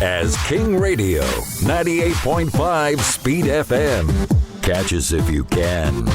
as King Radio 98.5 Speed FM. Catch us if you can.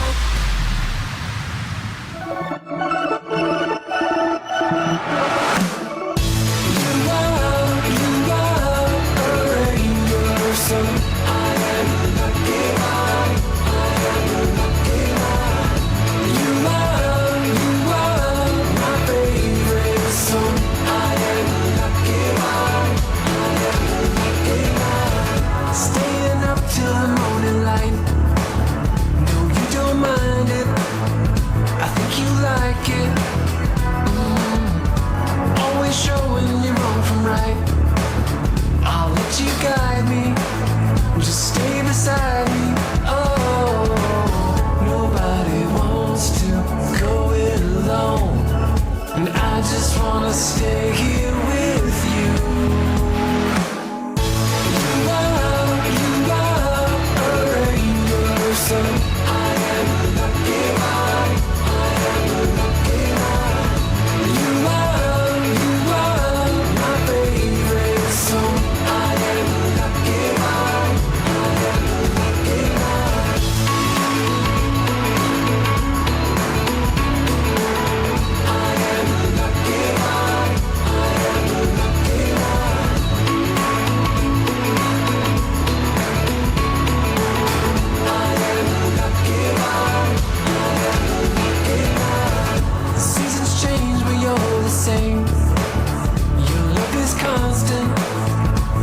Stay here with you. You are a rainbow, so I am a lucky one. I am a lucky one. You are my favorite song. I am a lucky one. I am a lucky one. I am a lucky one. Seasons change, but you're the same. Your love is constant.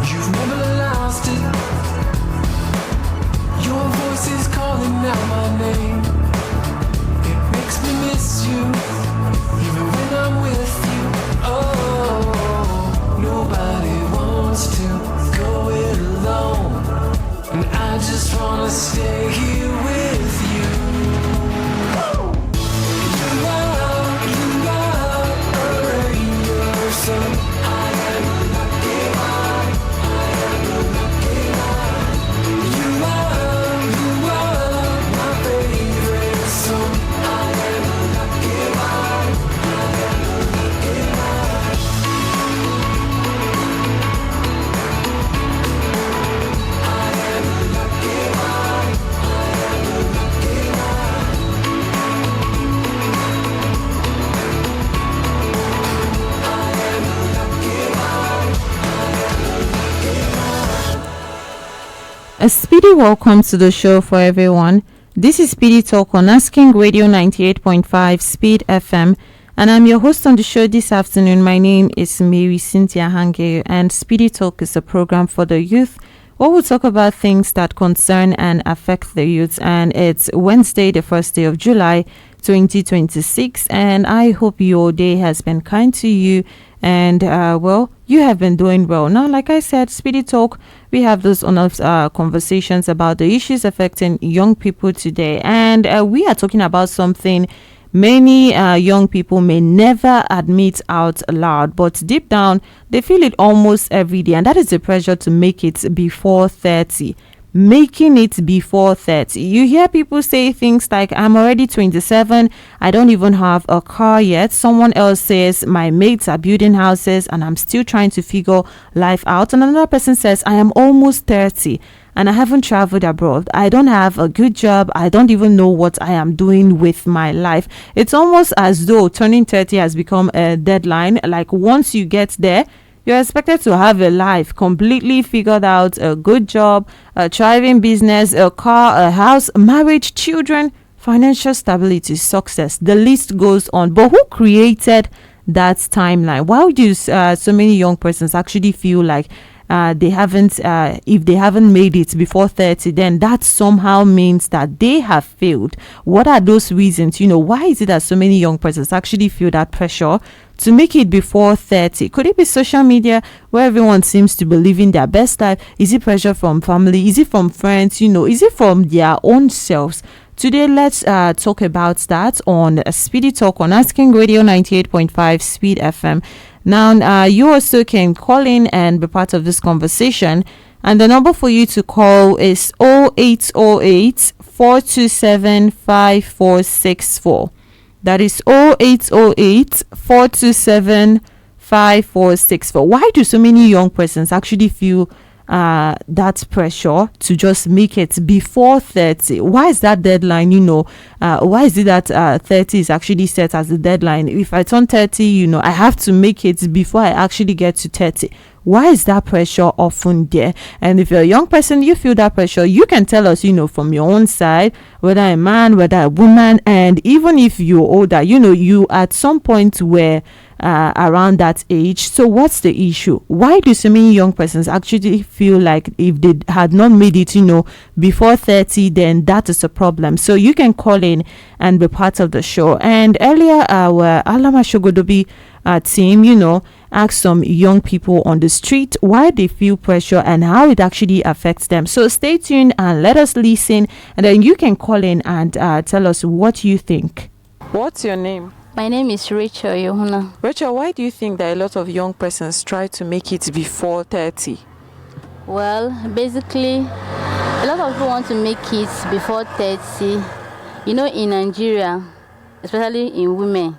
You've never lost it. Your voice is calling out my name. It makes me miss you, even when I'm with you. Oh, nobody wants to go it alone, and I just wanna stay here with you. So I am a lucky one. I am a lucky one. You are my favorite song. I am a lucky one. I am a lucky one. I am a lucky one. I am a lucky A speedy welcome to the show for everyone. This is Speedy Talk on Asking Radio 98.5 Speed FM, and I'm your host on the show this afternoon. My name is Marysyntia Hangeior, and Speedy Talk is a program for the youth where we'll talk about things that concern and affect the youth. And it's Wednesday, the 1st day of July 2026, and I hope your day has been kind to you. And well, you have been doing well. Now, like I said, Speedy Talk, we have those honest conversations about the issues affecting young people today. And we are talking about something many young people may never admit out loud, but deep down, they feel it almost every day. And that is the pressure to make it before 30. Making it before 30. You hear people say things like, I'm already 27, I don't even have a car yet. Someone else says, my mates are building houses and I'm still trying to figure life out. And another person says, I am almost 30 and I haven't traveled abroad. I don't have a good job. I don't even know what I am doing with my life. It's almost as though turning 30 has become a deadline. Like once you get there, you're expected to have a life completely figured out, a good job, a thriving business, a car, a house, marriage, children, financial stability, success. The list goes on. But who created that timeline? Why do so many young persons actually feel like they haven't, if they haven't made it before 30, then that somehow means that they have failed? What are those reasons? Why is it that so many young persons actually feel that pressure to make it before 30? Could it be social media where everyone seems to be living their best life? Is it pressure from family? Is it from friends? Is it from their own selves? Today, let's talk about that on Speedy Talk on Asking Radio 98.5 Speed FM. Now, you also can call in and be part of this conversation. And the number for you to call is 0808 427 5464. That is 0808 427 5464. Why do so many young persons actually feel that pressure to just make it before 30? Why is that deadline? Why is it that 30 is actually set as the deadline? If I turn 30, I have to make it before I actually get to 30. Why is that pressure often there? And if you're a young person, you feel that pressure, you can tell us, from your own side, whether a man, whether a woman, and even if you're older, you at some point were around that age. So what's the issue? Why do so many young persons actually feel like if they had not made it, before 30, then that is a problem? So you can call in and be part of the show. And earlier, our Alama Shogodobi team, ask some young people on the street why they feel pressure and how it actually affects them. So stay tuned and let us listen, and then you can call in and tell us what you think. What's your name? My name is Rachel Yohuna. Rachel, why do you think that a lot of young persons try to make it before 30? Well, basically, a lot of people want to make it before 30. In Nigeria, especially in women,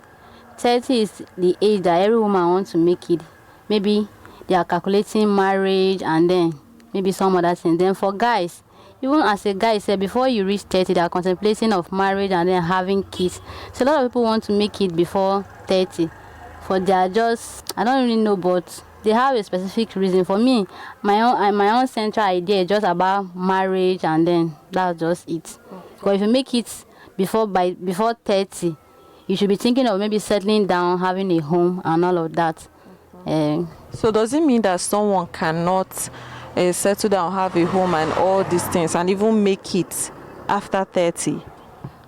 30 is the age that every woman wants to make it. Maybe they are calculating marriage and then maybe some other things. Then for guys, even as a guy said, before you reach 30, they are contemplating of marriage and then having kids. So a lot of people want to make it before 30. For they are just, I don't really know, but they have a specific reason. For me, my own central idea is just about marriage and then that's just it. But if you make it before 30, you should be thinking of maybe settling down, having a home and all of that. So does it mean that someone cannot settle down, have a home and all these things and even make it after 30?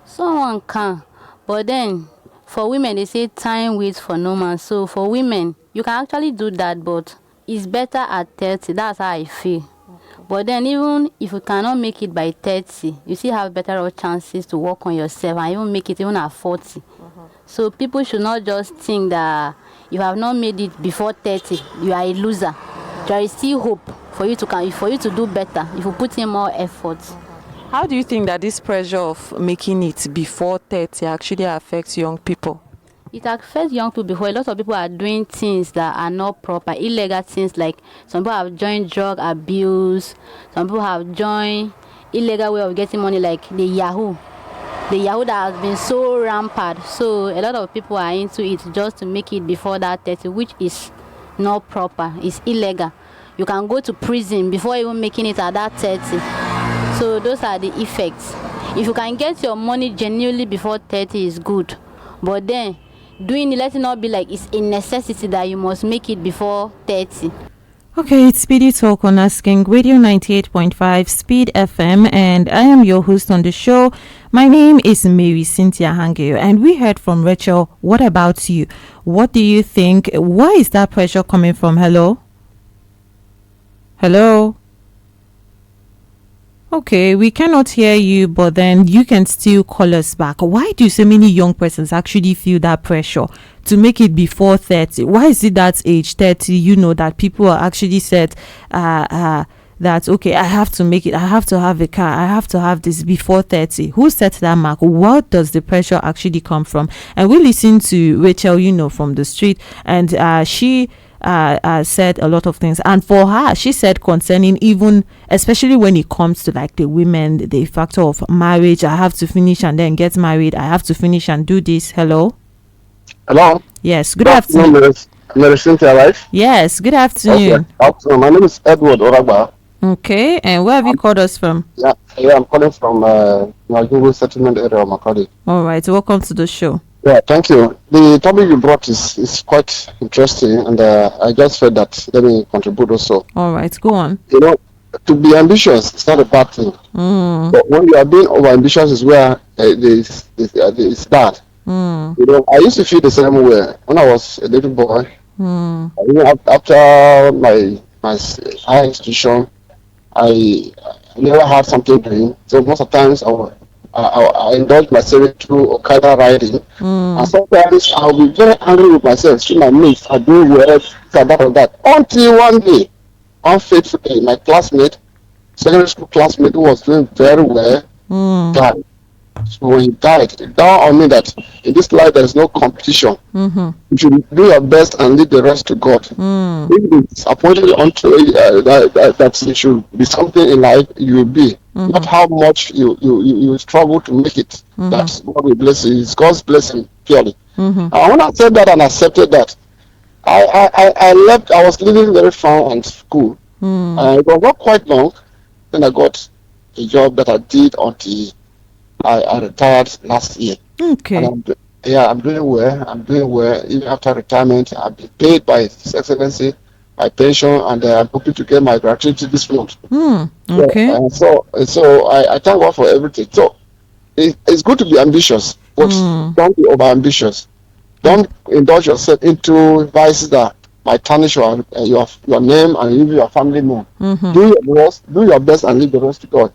Someone can, but then for women they say time waits for no man. So for women you can actually do that, but it's better at 30. That's how I feel. But then even if you cannot make it by 30, you still have better chances to work on yourself and even make it even at 40. So people should not just think that you have not made it before 30, you are a loser. There is still hope for you to do better if you put in more effort. How do you think that this pressure of making it before 30 actually affects young people? It affects young people because a lot of people are doing things that are not proper, illegal things. Like some people have joined drug abuse, some people have joined illegal way of getting money, like the Yahoo that has been so rampant. So a lot of people are into it just to make it before that 30, which is not proper. It's illegal. You can go to prison before even making it at that 30. So those are the effects. If you can get your money genuinely before 30 is good, but then doing it, let it not be like it's a necessity that you must make it before 30. Okay, it's Speedy Talk on Asking Radio 98.5 Speed FM, and I am your host on the show. My name is Marysyntia Hangeior, and we heard from Rachel. What about you? What do you think? Why is that pressure coming from? Hello? Okay, we cannot hear you, but then you can still call us back. Why do so many young persons actually feel that pressure to make it before 30? Why is it that age 30, that people are actually said that, okay, I have to make it, I have to have a car, I have to have this before 30? Who set that mark? What does the pressure actually come from? And we listen to Rachel, from the street, and she said a lot of things, and for her, she said concerning even especially when it comes to like the women, the factor of marriage. I have to finish and then get married, I have to finish and do this. Hello. Yes, good afternoon. Marysyntia, right? Yes, good afternoon. Okay. My name is Edward Oragba. Okay, and where have you called us from? Yeah, I'm calling from Hangeior settlement area of Makadi. All right, welcome to the show. Yeah, thank you. The topic you brought is quite interesting, and I just felt that let me contribute also. All right, go on. To be ambitious is not a bad thing. But when you are being over ambitious is where it's bad. I used to feel the same way when I was a little boy. After my high institution, I never had something doing. So most of the times I indulge myself through Okada riding, and sometimes I'll be very angry with myself. See my mates are doing well, that. Until one day, unfaithfully, my secondary school classmate who was doing very well, died. So when he died, it dawned on me that in this life there is no competition. You should do your best and leave the rest to God. If it's appointed unto that it should be something in life, you will be. Not how much you struggle to make it. That God will bless you. It's God's blessing purely. And when I said that and accepted that, I left. I was living very far in school. It was not quite long. Then I got a job that I did until I retired last year. Okay. And I'm doing well. I'm doing well. Even after retirement, I've been paid by His Excellency my pension, and I'm hoping to get my gratuity this month. Okay. So I thank God for everything. So it's good to be ambitious, but don't be over ambitious. Don't indulge yourself into vices that might tarnish your name and leave your family name. Do your best, and leave the rest to God.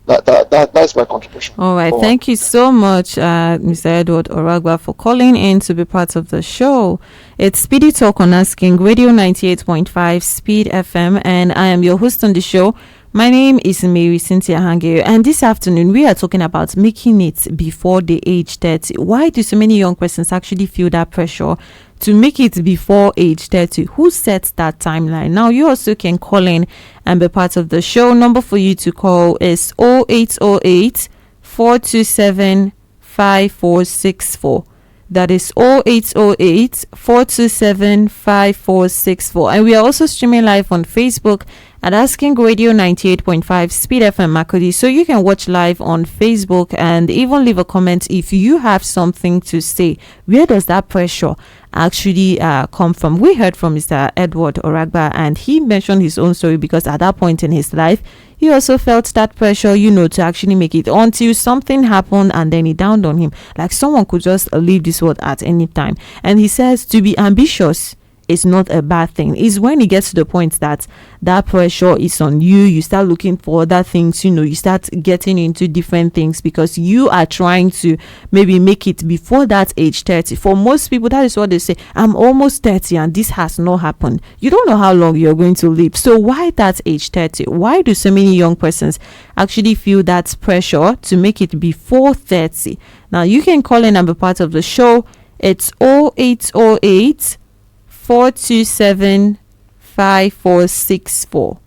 That's my contribution. All right. Thank you so much, Mr. Edward Oragba, for calling in to be part of the show. It's Speedy Talk on Asking Radio 98.5 Speed FM, and I am your host on the show. My name is Marysyntia Hangeior, and this afternoon we are talking about making it before the age 30. Why do so many young persons actually feel that pressure to make it before age 30? Who sets that timeline? Now, you also can call in and be part of the show. Number for you to call is 0808 427 5464. That is 0808 427 5464. And we are also streaming live on Facebook at Asking Radio 98.5 Speed FM Makodi. So you can watch live on Facebook and even leave a comment if you have something to say. Where does that pressure actually come from? We heard from Mr. Edward Oragba, and he mentioned his own story because at that point in his life, he also felt that pressure, to actually make it until something happened and then it dawned on him. Like someone could just leave this world at any time. And he says to be ambitious is not a bad thing. It's when it gets to the point that pressure is on you, you start looking for other things, you start getting into different things because you are trying to maybe make it before that age 30. For most people, that is what they say. I'm almost 30 and this has not happened. You don't know how long you're going to live. So why that age 30? Why do so many young persons actually feel that pressure to make it before 30? Now, you can call in and be part of the show. It's 0808 427 5464.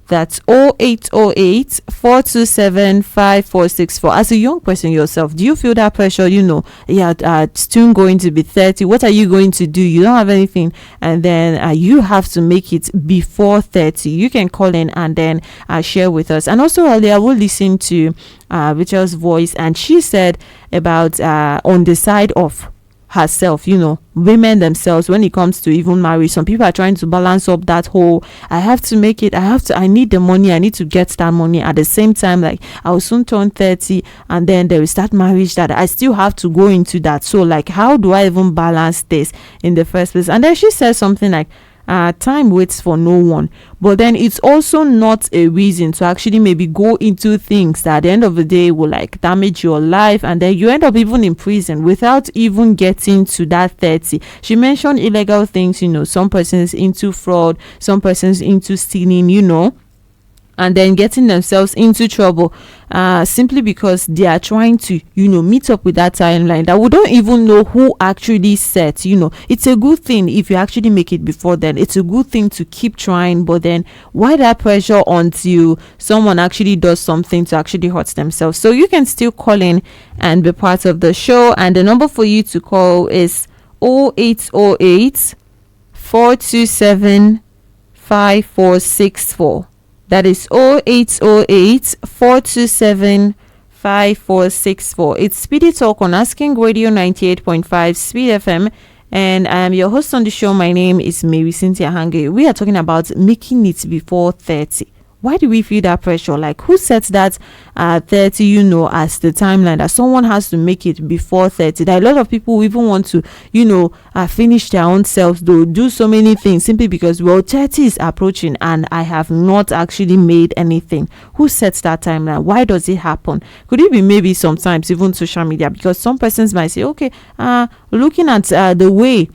That's 0808 427 5464. As a young person yourself, do you feel that pressure? It's soon going to be 30. What are you going to do? You don't have anything, and then you have to make it before 30. You can call in and then share with us. And also earlier, we'll listen to Rachel's voice, and she said about on the side of herself, women themselves, when it comes to even marriage, some people are trying to balance up that whole I have to make it, I need the money, I need to get that money. At the same time, like I will soon turn 30 and then there is that marriage that I still have to go into that. So like, how do I even balance this in the first place? And then she says something like, time waits for no one, but then it's also not a reason to actually maybe go into things that at the end of the day will like damage your life, and then you end up even in prison without even getting to that 30. She mentioned illegal things, some persons into fraud, some persons into stealing, and then getting themselves into trouble simply because they are trying to meet up with that timeline that we don't even know who actually set. It's a good thing if you actually make it before then. It's a good thing to keep trying, but then why that pressure until someone actually does something to actually hurt themselves? So you can still call in and be part of the show, and the number for you to call is 0808 427 5464. That is 0808 427 5464. It's Speedy Talk on Asking Radio 98.5 Speed FM, and I am your host on the show. My name is Marysyntia Hangeior. We are talking about making it before 30. Why do we feel that pressure? Like, who sets that 30, as the timeline that someone has to make it before 30? That a lot of people even want to, finish their own selves, though, do so many things simply because, 30 is approaching and I have not actually made anything. Who sets that timeline? Why does it happen? Could it be maybe sometimes even social media? Because some persons might say, okay, looking at the way,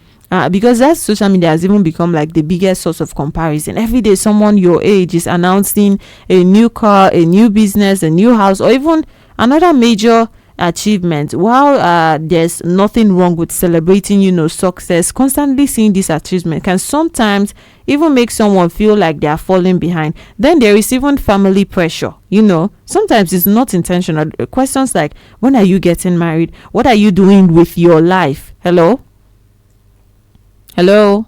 because that social media has even become like the biggest source of comparison. Every day someone your age is announcing a new car, a new business, a new house, or even another major achievement, while there's nothing wrong with celebrating, success, constantly seeing this achievement can sometimes even make someone feel like they are falling behind. Then there is even family pressure. Sometimes it's not intentional. Questions like, when are you getting married? What are you doing with your life? Hello. All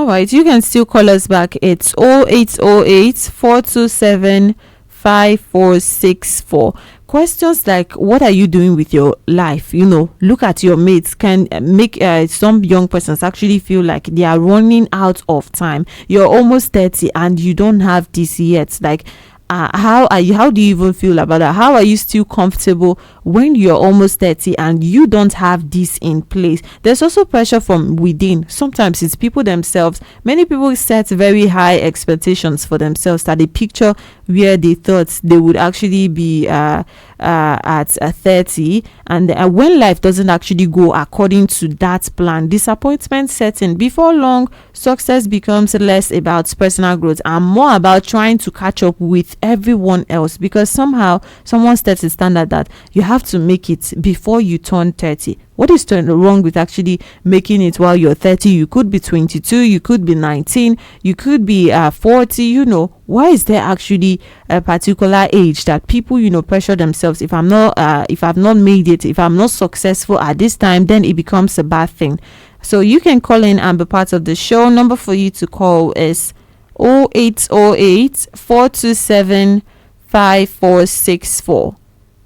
right, you can still call us back. It's 0808 427 5464. Questions like, what are you doing with your life? Look at your mates can make some young persons actually feel like they are running out of time. You're almost 30 and you don't have this yet. Like, how do you even feel about that? How are you still comfortable when you're almost 30 and you don't have this in place? There's also pressure from within. Sometimes it's people themselves. Many people set very high expectations for themselves, that they picture where they thought they would actually be at 30, and when life doesn't actually go according to that plan, disappointment sets in. Before long, success becomes less about personal growth and more about trying to catch up with everyone else, because somehow someone sets a standard that you have to make it before you turn 30. What is wrong with actually making it while you're 30? You could be 22, you could be 19, you could be 40. Why is there actually a particular age that people pressure themselves? If I've not made it, if I'm not successful at this time, then it becomes a bad thing. So you can call in and be part of the show. Number for you to call is 0808 427 5464.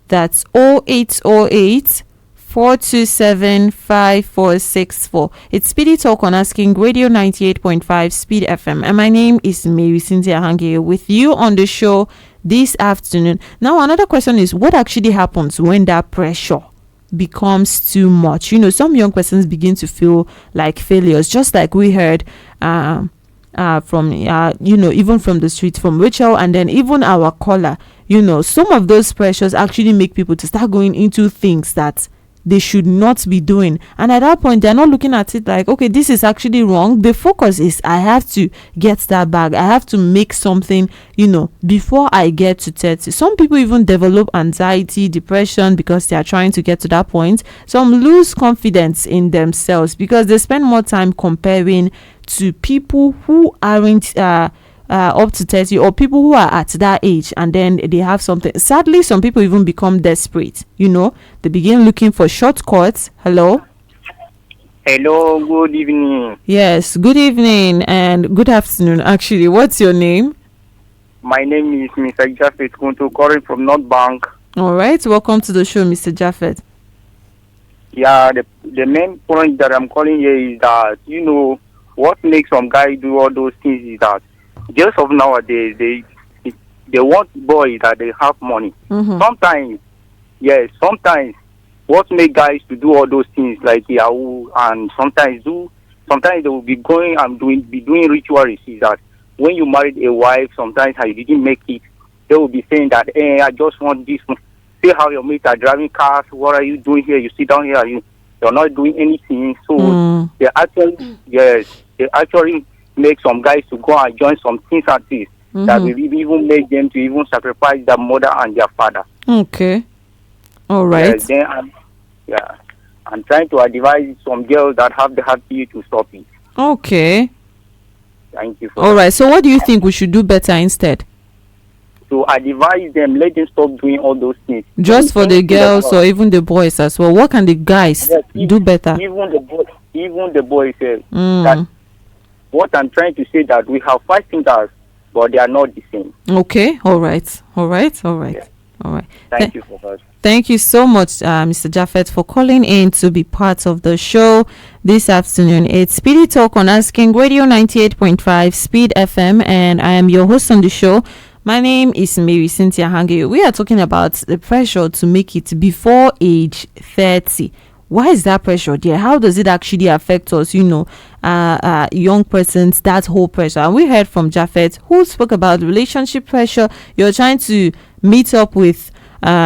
That's 0808 427 5464. It's Speedy Talk on Asking Radio 98.5 Speed FM, and my name is Marysyntia Hangeior with you on the show this afternoon. Now, another question is, what actually happens when that pressure becomes too much? Some young persons begin to feel like failures, just like we heard from even from the street, from Rachel, and then even our caller. Some of those pressures actually make people to start going into things that they should not be doing, and at that point they're not looking at it like, okay, this is actually wrong. The focus is, I have to get that bag, I have to make something before I get to 30. Some people even develop anxiety, depression, because they are trying to get to that point. Some lose confidence in themselves because they spend more time comparing to people who aren't up to 30, or people who are at that age, and then they have something. Sadly, some people even become desperate. They begin looking for shortcuts. Hello, good evening. Yes, good evening and good afternoon. Actually, what's your name? My name is Mr. Japheth Kunto, calling from North Bank. All right, welcome to the show, Mr. Japheth. Yeah, the main point that I'm calling here is that what makes some guys do all those things is that girls of nowadays, they want boys that they have money. Mm-hmm. Sometimes what make guys to do all those things like Yahoo, and sometimes they will be going and doing rituals, is that when you married a wife, sometimes you didn't make it, they will be saying that, hey, I just want this one. See how your mates are driving cars, what are you doing here? You sit down here, you're not doing anything. So they actually make some guys to go and join some things at this that will even make them to even sacrifice their mother and their father. Okay. All right. I'm trying to advise some girls that have the heart to stop it. Okay. Thank you. All right. So what do you think we should do better instead? To advise them, let them stop doing all those things. Just for the girls or even the boys as well? What can the guys do better? Even the boys say that. What I'm trying to say that we have 5 fingers, but they are not the same. Okay. All right. Yeah. All right. Thank you for that. Thank you so much, Mr. Japheth, for calling in to be part of the show this afternoon. It's Speedy Talk on Asking Radio 98.5 Speed FM, and I am your host on the show. My name is Marysyntia Hangeior. We are talking about the pressure to make it before age 30. Why is that pressure there? How does it actually affect us, young persons, that whole pressure? And we heard from Japheth, who spoke about relationship pressure. You're trying to meet up with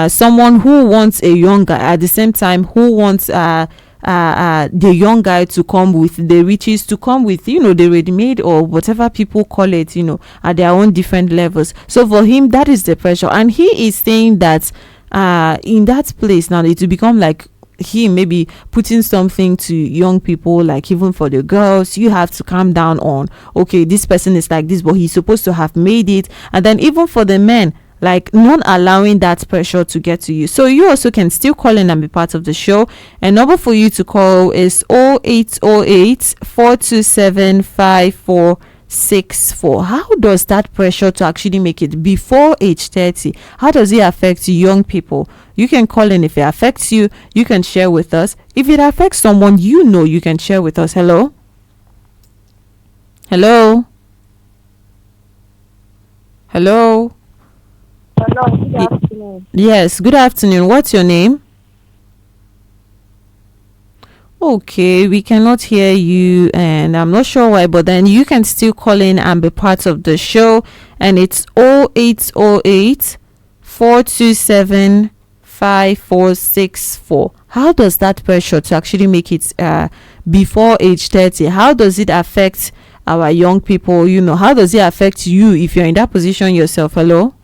someone who wants a young guy, at the same time who wants the young guy to come with the riches, to come with, the ready-made or whatever people call it, at their own different levels. So for him, that is the pressure. And he is saying that in that place now it will become like him maybe putting something to young people, like even for the girls, you have to calm down on, okay, this person is like this, but he's supposed to have made it. And then even for the men, like not allowing that pressure to get to you. So you also can still call in and be part of the show. And number for you to call is 0808 427 5464. How does that pressure to actually make it before age 30, how does it affect young people? You can call in. If it affects you, you can share with us. If it affects someone you know, you can share with us. Hello? Hello, good afternoon. Yes, good afternoon. What's your name? Okay, we cannot hear you, and I'm not sure why, but then you can still call in and be part of the show. And it's 0808 427 5464. How does that pressure to actually make it before age 30, how does it affect our young people? How does it affect you if you're in that position yourself? Hello?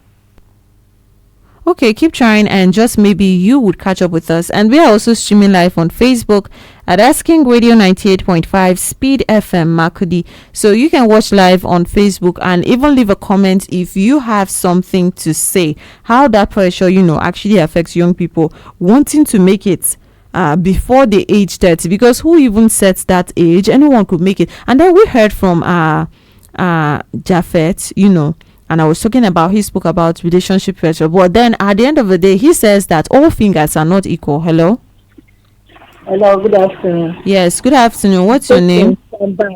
Okay, keep trying, and just maybe you would catch up with us. And we are also streaming live on Facebook at Asking Radio 98.5 Speed FM Makudi. So you can watch live on Facebook and even leave a comment if you have something to say. How that pressure, actually affects young people wanting to make it before the age 30. Because who even sets that age? Anyone could make it. And then we heard from Japhet, and I was talking about, he spoke about relationship pressure. But then at the end of the day, he says that all fingers are not equal. Hello? Hello, good afternoon. Yes, good afternoon. What's your name? I'm back.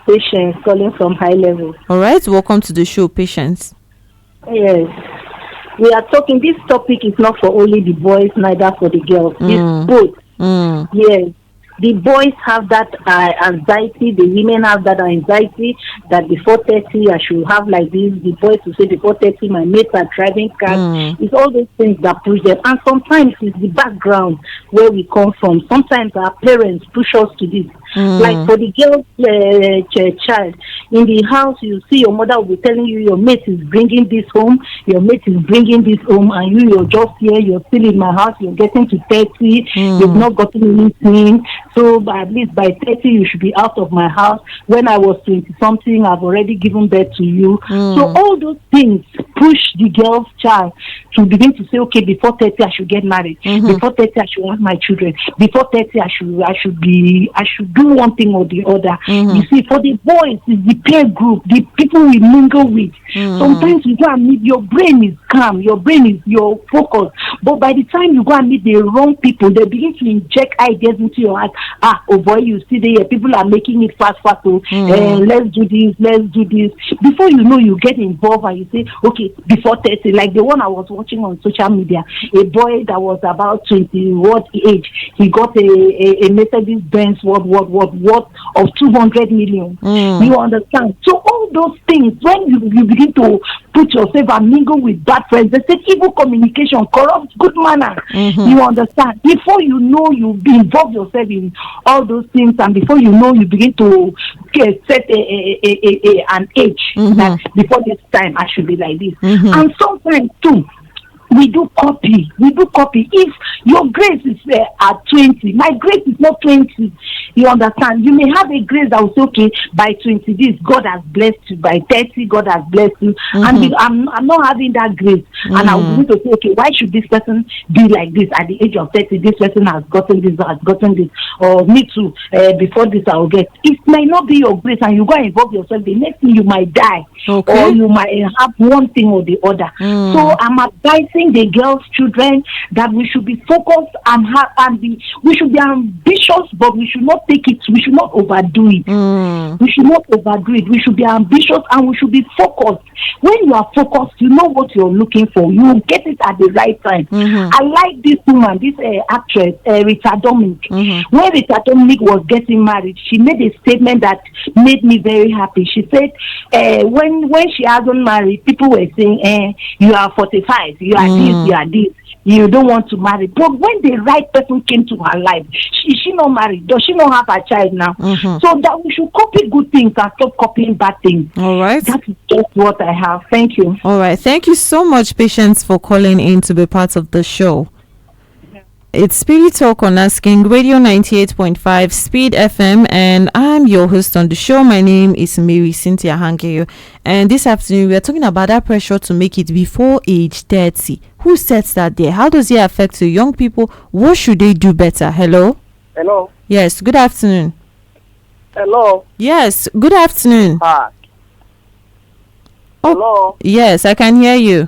Patience, calling from High Level. All right, welcome to the show, Patience. Yes. We are talking, this topic is not for only the boys, neither for the girls. It's both. Yes. The boys have that anxiety, the women have that anxiety that before 30 I should have like this. The boys will say before 30 my mates are driving cars. It's all those things that push them. And sometimes it's the background where we come from. Sometimes our parents push us to this. Like for the girl child, in the house you see your mother will be telling you your mate is bringing this home, your mate is bringing this home, and you're just here, you're still in my house, you're getting to 30, you've not gotten anything. So at least by 30 you should be out of my house. When I was 20 something, I've already given birth to you. So all those things push the girl's child to begin to say, okay, before 30 I should get married. Before 30 I should want my children. Before 30 I should do one thing or the other. You see, for the boys, it's the peer group, the people we mingle with. Sometimes you go and meet, your brain is calm, your brain is your focus. But by the time you go and meet the wrong people, they begin to inject ideas into your heart. Oh boy, you see there, people are making it fast. Let's do this. Before you know, you get involved and you say, okay, before 30, like the one I was watching on social media, a boy that was about 20 what age, he got a Mercedes Benz worth of 200 million. You understand? So all those things, when you begin to put yourself and mingle with bad friends, they say evil communication corrupts good manner. You understand? Before you know, you involve yourself in all those things, and before you know, you begin to set an age that before this time I should be like this. And sometimes too, we do copy. If your grace is at 20, my grace is not 20. You understand? You may have a grace that will say, okay, by 20 this, God has blessed you. By 30, God has blessed you. And I'm not having that grace. And I will begin to say, okay, why should this person be like this? At the age of 30, this person has gotten this. Or me too, before this I will get. It might not be your grace, and you go and involve yourself. The next thing you might die. Okay. Or you might have one thing or the other. So I'm advising the girls' children that we should be focused we should be ambitious, but we should not take it. We should not overdo it. We should not overdo it. We should be ambitious and we should be focused. When you are focused, you know what you're looking for. You will get it at the right time. I like this woman, this actress, Rita Dominic. When Rita Dominic was getting married, she made a statement that made me very happy. She said, when she hasn't married, people were saying, you are 45, you are this, you are this. you don't want to marry. But when the right person came to her life, is she not married? Does she not have a child now? So that we should copy good things and stop copying bad things. All right. That is just what I have. Thank you. All right. Thank you so much, Patience, for calling in to be part of the show. It's SPEEDy Talk on Asking Radio 98.5 Speed FM, and I'm your host on the show. My name is Marysyntia Hangeior, and this afternoon we are talking about that pressure to make it before age 30. Who sets that there? How does it affect the young people? What should they do better? Hello? Hello? Yes, good afternoon. Hello? Yes, good afternoon. Hi. Oh, Hello? yes, I can hear you.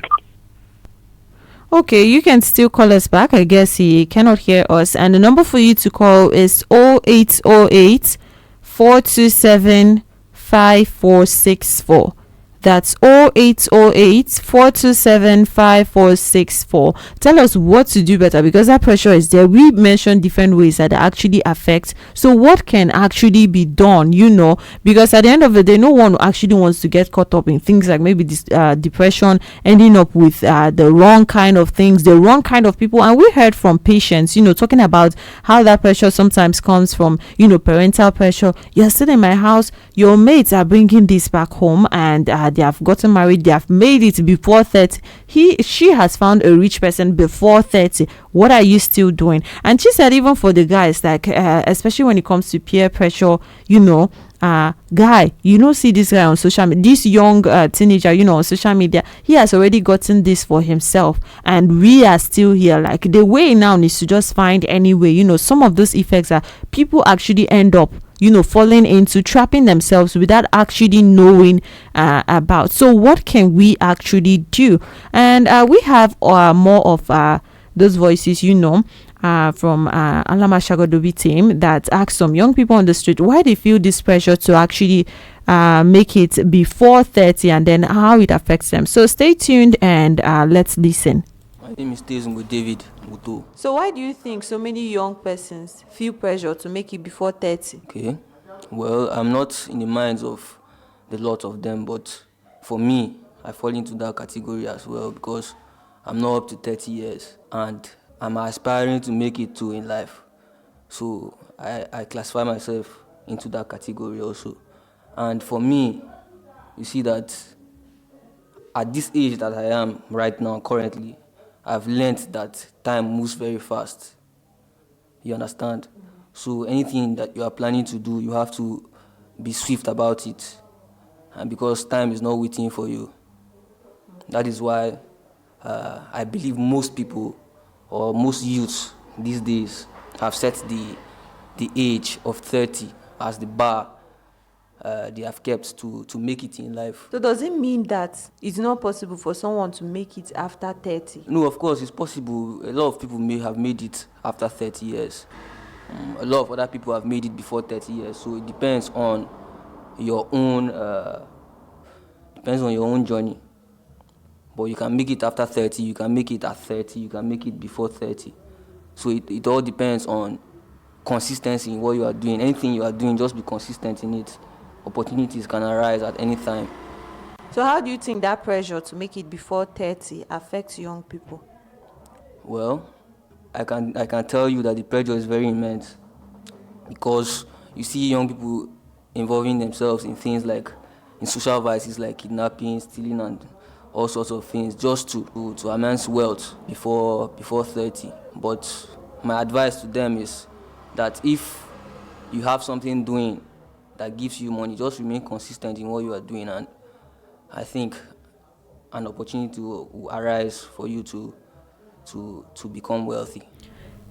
Okay, you can still call us back. I guess he cannot hear us. And the number for you to call is 0808 427 5464. That's 0808 427 5464. Tell us what to do better, because that pressure is there. We mentioned different ways that actually affect. So what can actually be done, because at the end of the day, no one actually wants to get caught up in things like maybe this depression, ending up with the wrong kind of things, the wrong kind of people. And we heard from patients, talking about how that pressure sometimes comes from, parental pressure. You're still in my house, your mates are bringing this back home, and they have gotten married, they have made it before 30. She has found a rich person before 30. What are you still doing? And she said, even for the guys, like especially when it comes to peer pressure, guy, see this guy on social media, this young teenager, on social media, he has already gotten this for himself, and we are still here. Like, the way now is to just find any way. Some of those effects are people actually end up falling into trapping themselves without actually knowing about. So what can we actually do? And we have more of those voices, from Alama Shagodobi team, that ask some young people on the street why they feel this pressure to actually make it before 30, and then how it affects them. So stay tuned and let's listen. My name is Tezungo David Muto. So why do you think so many young persons feel pressure to make it before 30? Okay. Well, I'm not in the minds of the lot of them, but for me, I fall into that category as well, because I'm not up to 30 years and I'm aspiring to make it too in life. So I classify myself into that category also. And for me, you see that at this age that I am right now, currently, I've learned that time moves very fast. You understand? So anything that you are planning to do, you have to be swift about it. And because time is not waiting for you. That is why I believe most people, or most youths these days, have set the age of 30 as the bar they have kept to make it in life. So does it mean that it's not possible for someone to make it after 30? No, of course it's possible. A lot of people may have made it after 30 years. A lot of other people have made it before 30 years. So it depends on your own journey. But you can make it after 30, you can make it at 30, you can make it before 30. So it all depends on consistency in what you are doing. Anything you are doing, just be consistent in it. Opportunities can arise at any time. So how do you think that pressure to make it before 30 affects young people? Well, I can tell you that the pressure is very immense, because you see young people involving themselves in things like, in social vices like kidnapping, stealing, and all sorts of things, just to amass wealth before 30. But my advice to them is that if you have something doing that gives you money, just remain consistent in what you are doing, and I think an opportunity will arise for you to become wealthy.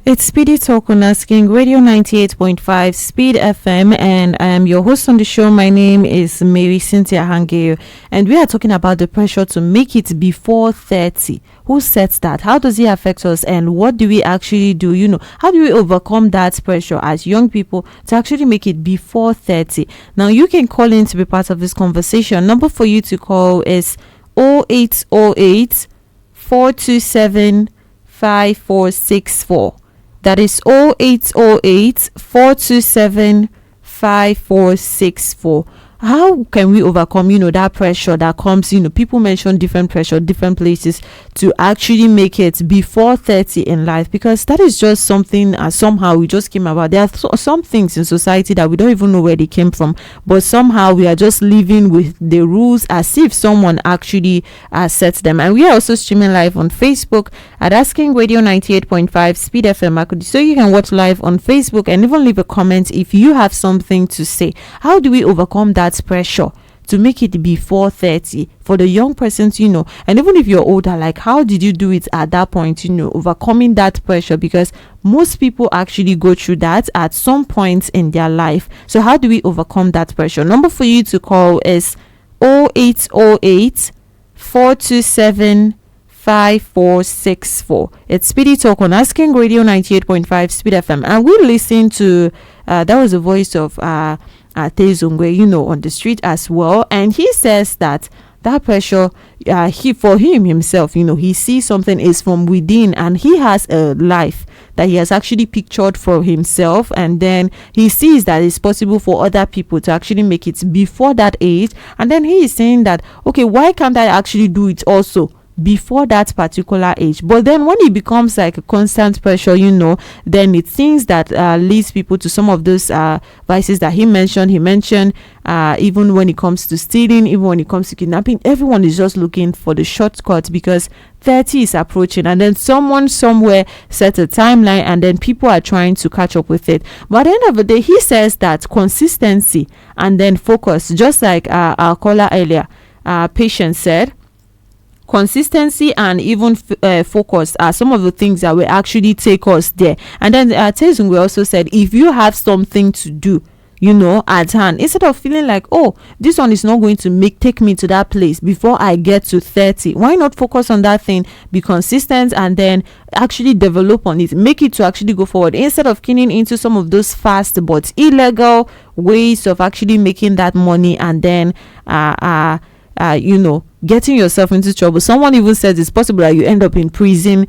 It's SPEEDy Talk on Asking Radio 98.5 Speed FM, and I am your host on the show. My name is Marysyntia Hangeior, and we are talking about the pressure to make it before 30. Who sets that? How does it affect us? And what do we actually do? How do we overcome that pressure as young people to actually make it before 30? Now, you can call in to be part of this conversation. Number for you to call is 0808 427 5464. That is 0808 427 5464. how can we overcome, that pressure that comes, people mention different pressure, different places to actually make it before 30 in life, because that is just something somehow we just came about. There are some things in society that we don't even know where they came from, but somehow we are just living with the rules as if someone actually sets them. And we are also streaming live on Facebook at Asking Radio 98.5 Speed FM, so you can watch live on Facebook and even leave a comment if you have something to say. How do we overcome that pressure to make it before 30 for the young persons, and even if you're older, like how did you do it at that point, overcoming that pressure? Because most people actually go through that at some point in their life. So how do we overcome that pressure? Number for you to call is 0808 427 5464. It's Speedy Talk on Asking Radio 98.5 Speed FM, and we listen to that was the voice of Tezungwe, on the street as well, and he says that pressure, for himself, he sees something is from within, and he has a life that he has actually pictured for himself, and then he sees that it's possible for other people to actually make it before that age, and then he is saying that, okay, why can't I actually do it also before that particular age? But then when it becomes like a constant pressure, then it seems that leads people to some of those vices that he mentioned. Even when it comes to stealing, even when it comes to kidnapping, everyone is just looking for the shortcut because 30 is approaching, and then someone somewhere set a timeline, and then people are trying to catch up with it. But at the end of the day, he says that consistency and then focus, just like our caller earlier, Patience said, consistency and even focus are some of the things that will actually take us there. And then Tezung, we also said, if you have something to do, at hand, instead of feeling like, oh, this one is not going to take me to that place before I get to 30, why not focus on that thing, be consistent, and then actually develop on it, make it to actually go forward, instead of keying into some of those fast but illegal ways of actually making that money, and then getting yourself into trouble. Someone even says it's possible that you end up in prison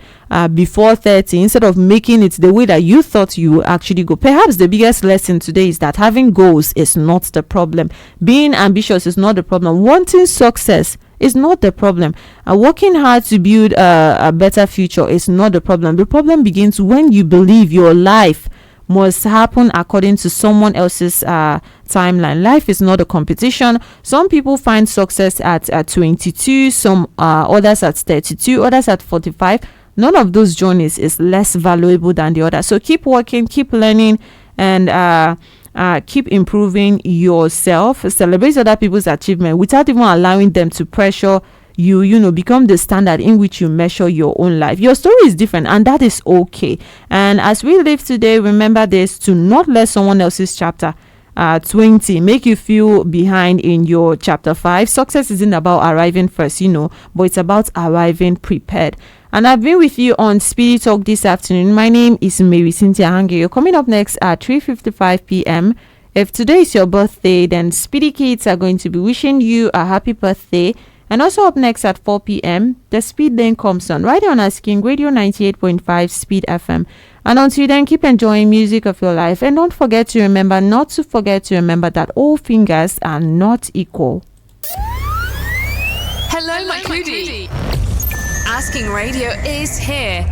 before 30 instead of making it the way that you thought you would actually go. Perhaps the biggest lesson today is that having goals is not the problem. Being ambitious is not the problem. Wanting success is not the problem. Working hard to build a better future is not the problem. The problem begins when you believe your life must happen according to someone else's timeline. Life is not a competition. Some people find success at 22, some others at 32, others at 45. None of those journeys is less valuable than the other. So keep working, keep learning, and keep improving yourself. Celebrate other people's achievement without even allowing them to pressure you. Become the standard in which you measure your own life. Your story is different, and that is okay. And as we live today, remember this: to not let someone else's chapter 20 make you feel behind in your chapter 5. Success isn't about arriving first, but it's about arriving prepared. And I've been with you on Speedy Talk this afternoon. My name is Marysyntia Hangeior. Coming up next at 3:55 p.m. If today is your birthday, then Speedy Kids are going to be wishing you a happy birthday. And also up next at 4 p.m., the Speed Lane comes on right on Asking Radio 98.5 Speed FM. And until then, keep enjoying music of your life. And don't forget to remember that all fingers are not equal. Hello, my Clooney. Asking Radio is here.